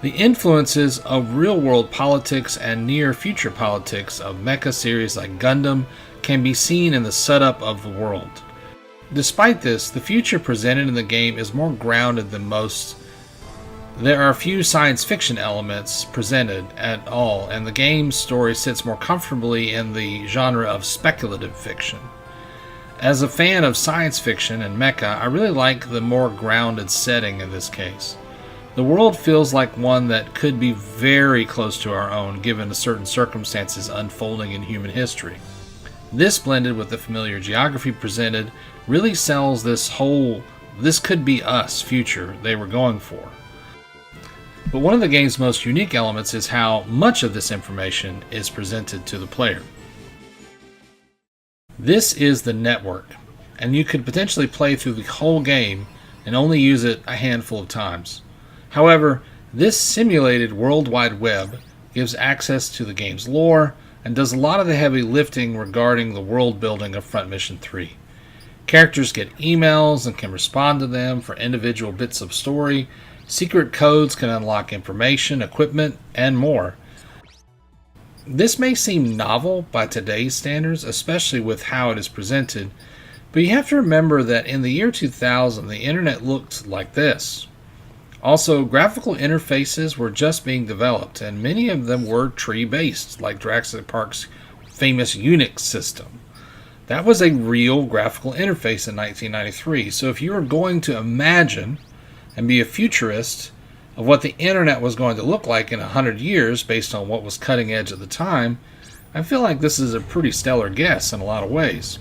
The influences of real-world politics and near-future politics of mecha series like Gundam can be seen in the setup of the world. Despite this, the future presented in the game is more grounded than most. There are few science fiction elements presented at all, and the game's story sits more comfortably in the genre of speculative fiction. As a fan of science fiction and mecha, I really like the more grounded setting in this case. The world feels like one that could be very close to our own given the certain circumstances unfolding in human history. This, blended with the familiar geography presented, really sells this whole "this could be us" future they were going for. But one of the game's most unique elements is how much of this information is presented to the player. This is the network, and you could potentially play through the whole game and only use it a handful of times. However, this simulated World Wide Web gives access to the game's lore and does a lot of the heavy lifting regarding the world building of Front Mission 3. Characters get emails and can respond to them for individual bits of story. Secret codes can unlock information, equipment, and more. This may seem novel by today's standards, especially with how it is presented, but you have to remember that in the year 2000, the internet looked like this. Also, graphical interfaces were just being developed, and many of them were tree-based, like Jurassic Park's famous Unix system. That was a real graphical interface in 1993, so if you were going to imagine and be a futurist of what the internet was going to look like in 100 years based on what was cutting edge at the time, I feel like this is a pretty stellar guess in a lot of ways.